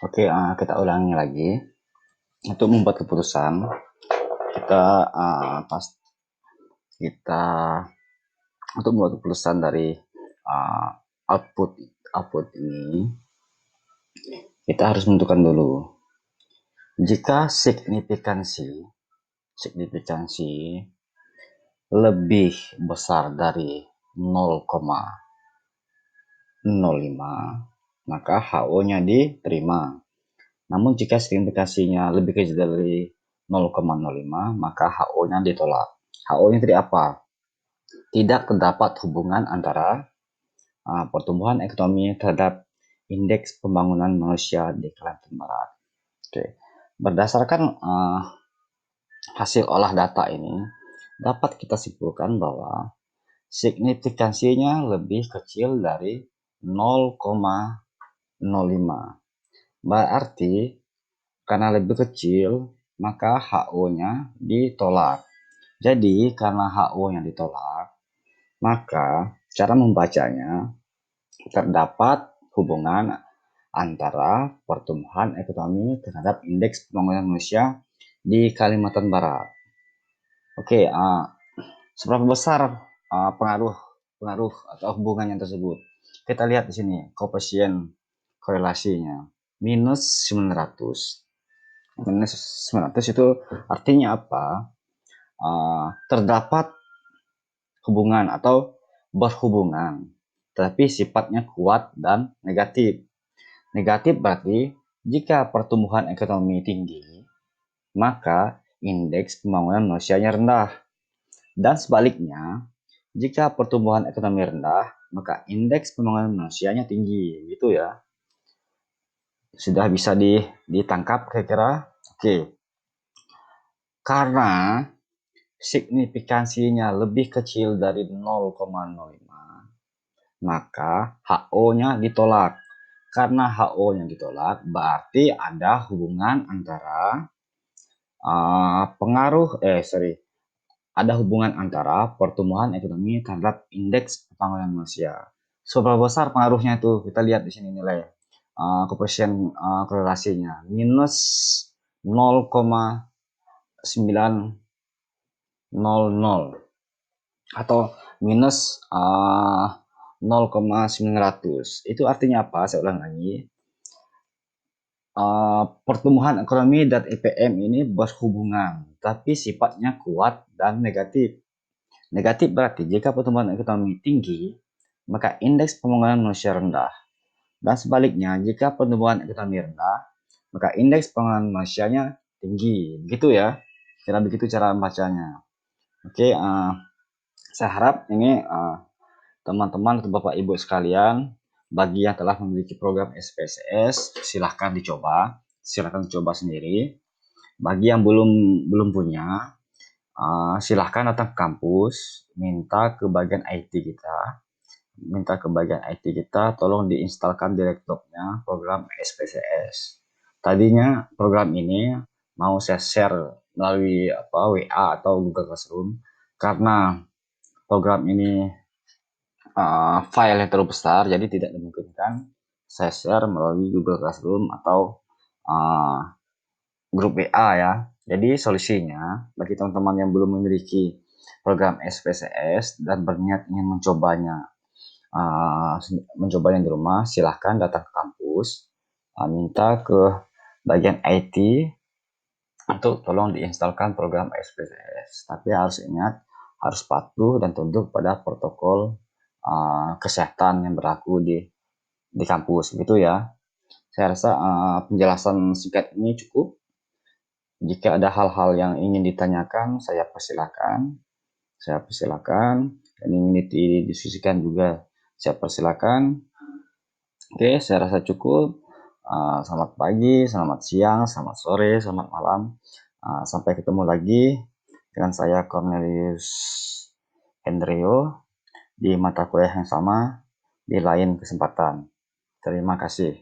Oke, kita ulangi lagi. Untuk membuat keputusan, kita pas kita untuk membuat keputusan dari uh, output ini, kita harus menentukan dulu. Jika signifikansi lebih besar dari 0,05, maka HO-nya diterima. Namun jika signifikansinya lebih kecil dari 0,05, maka HO-nya ditolak. HO-nya tadi apa? Tidak terdapat hubungan antara pertumbuhan ekonomi terhadap indeks pembangunan manusia di Kalimantan Barat. Oke. Berdasarkan hasil olah data ini, dapat kita simpulkan bahwa signifikansinya lebih kecil dari 0,05. Berarti karena lebih kecil, maka HO-nya ditolak. Jadi karena HO-nya ditolak, maka cara membacanya terdapat hubungan antara pertumbuhan ekonomi terhadap indeks pembangunan manusia di Kalimantan Barat. Oke, seberapa besar pengaruh atau hubungannya tersebut? Kita lihat di sini koefisien korelasinya minus 900. Minus 900 itu artinya apa? Terdapat hubungan atau berhubungan, tetapi sifatnya kuat dan negatif. Negatif berarti jika pertumbuhan ekonomi tinggi, maka indeks pembangunan manusianya rendah. Dan sebaliknya, jika pertumbuhan ekonomi rendah, maka indeks pembangunan manusianya tinggi. Gitu ya. Sudah bisa ditangkap kira-kira? Oke. Karena signifikansinya lebih kecil dari 0,05, maka HO-nya ditolak. Karena HO-nya ditolak, berarti ada hubungan antara ada hubungan antara pertumbuhan ekonomi terhadap indeks pembangunan manusia. Seberapa besar pengaruhnya itu? Kita lihat di sini nilai koefisien korelasinya minus 0,900 atau minus 0,900. Itu artinya apa? Saya ulang lagi. Pertumbuhan ekonomi dan IPM ini berhubungan, tapi sifatnya kuat dan negatif. Negatif berarti jika pertumbuhan ekonomi tinggi, maka indeks pembangunan manusia rendah. Dan sebaliknya, jika pertumbuhan ekonomi rendah, maka indeks pembangunan manusianya tinggi. Begitu ya. Kira begitu cara membacanya. Oke, saya harap ini teman-teman atau Bapak Ibu sekalian, bagi yang telah memiliki program SPSS, silahkan dicoba sendiri. Bagi yang belum punya, silahkan datang ke kampus, minta ke bagian IT kita, tolong diinstalkan di laptopnya program SPSS. Tadinya program ini mau saya share melalui WA atau Google Classroom, karena program ini file yang terlalu besar, jadi tidak dimungkinkan saya share melalui Google Classroom atau grup WA ya. Jadi solusinya bagi teman-teman yang belum memiliki program SPSS dan berniat ingin mencobanya di rumah, silahkan datang ke kampus, minta ke bagian IT untuk tolong diinstalkan program SPSS. Tapi harus ingat, harus patuh dan tunduk pada protokol kesehatan yang berlaku di kampus gitu ya. Saya rasa penjelasan singkat ini cukup. Jika ada hal-hal yang ingin ditanyakan, saya persilakan. Dan ingin didiskusikan juga, saya persilakan. Oke, saya rasa cukup. Selamat pagi, selamat siang, selamat sore, selamat malam. Sampai ketemu lagi dengan saya Cornelius Hendrio di mata kuliah yang sama di lain kesempatan. Terima kasih.